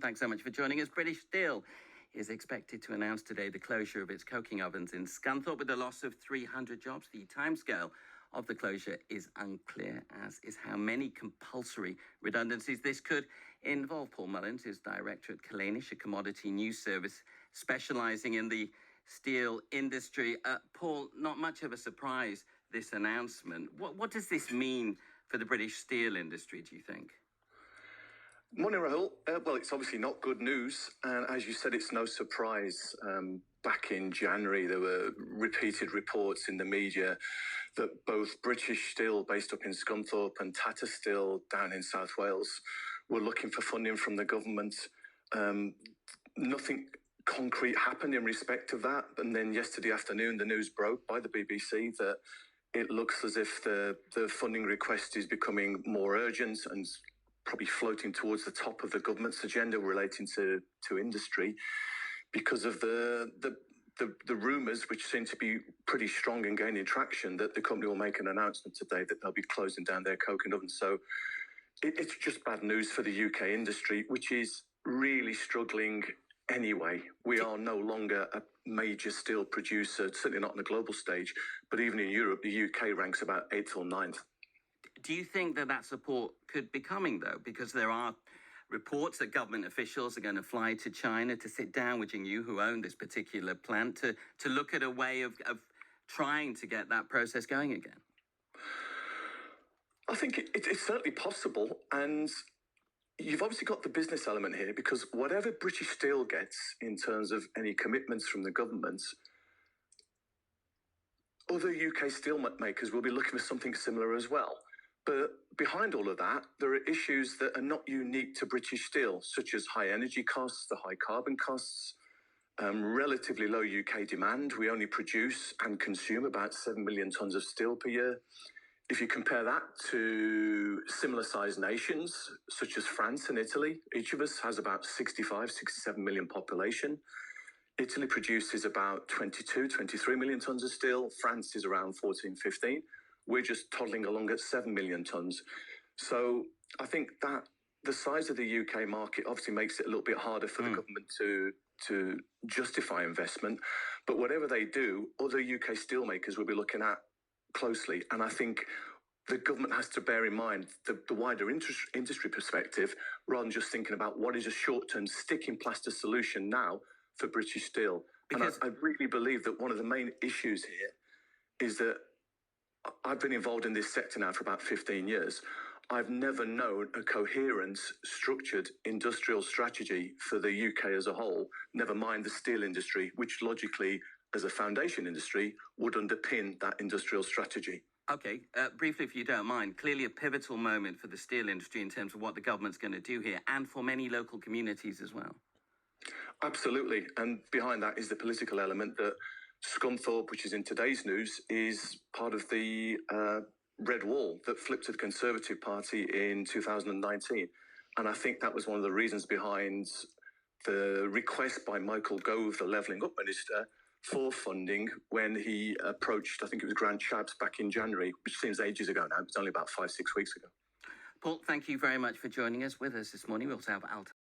Thanks so much for joining us. British Steel is expected to announce today the closure of its coking ovens in Scunthorpe with a loss of 300 jobs. The timescale of the closure is unclear, as is how many compulsory redundancies this could involve. Paul Mullins is director at Kallanish, a commodity news service specialising in the steel industry. Paul, not much of a surprise, this announcement. What does this mean for the British steel industry, do you think? Morning, Rahul. Well, it's obviously not good news. And as you said, it's no surprise. Back in January, there were repeated reports in the media that both British Steel, based up in Scunthorpe, and Tata Steel, down in South Wales, were looking for funding from the government. Nothing concrete happened in respect of that. And then yesterday afternoon, the news broke by the BBC that it looks as if the funding request is becoming more urgent and probably floating towards the top of the government's agenda relating to industry because of the rumours, which seem to be pretty strong and gaining traction, that the company will make an announcement today that they'll be closing down their coking ovens. So it's just bad news for the UK industry, which is really struggling anyway. We are no longer a major steel producer, certainly not on a global stage, but even in Europe, the UK ranks about 8th or 9th. Do you think that support could be coming, though? Because there are reports that government officials are going to fly to China to sit down with Jinyu, who own this particular plant, to look at a way of trying to get that process going again. I think it's certainly possible. And you've obviously got the business element here, because whatever British Steel gets in terms of any commitments from the government, other UK steel makers will be looking for something similar as well. But behind all of that, there are issues that are not unique to British Steel, such as high energy costs, the high carbon costs, relatively low UK demand. We only produce and consume about 7 million tonnes of steel per year. If you compare that to similar sized nations, such as France and Italy, each of us has about 65, 67 million population. Italy produces about 22, 23 million tonnes of steel. France is around 14, 15. We're just toddling along at 7 million tonnes. So I think that the size of the UK market obviously makes it a little bit harder for the government to justify investment. But whatever they do, other UK steelmakers will be looking at closely. And I think the government has to bear in mind the wider industry perspective, rather than just thinking about what is a short-term sticking plaster solution now for British Steel. Because I really believe that one of the main issues here is that I've been involved in this sector now for about 15 years. I've never known a coherent, structured industrial strategy for the UK as a whole, never mind the steel industry, which logically, as a foundation industry, would underpin that industrial strategy. Okay, briefly, if you don't mind, clearly a pivotal moment for the steel industry in terms of what the government's going to do here, and for many local communities as well. Absolutely. And behind that is the political element that Scunthorpe, which is in today's news, is part of the Red Wall that flipped to the Conservative Party in 2019. And I think that was one of the reasons behind the request by Michael Gove, the Levelling Up Minister, for funding when he approached, I think it was Grant Shapps back in January, which seems ages ago now. It's only about 5-6 weeks ago. Paul, thank you very much for joining us with us this morning. We'll have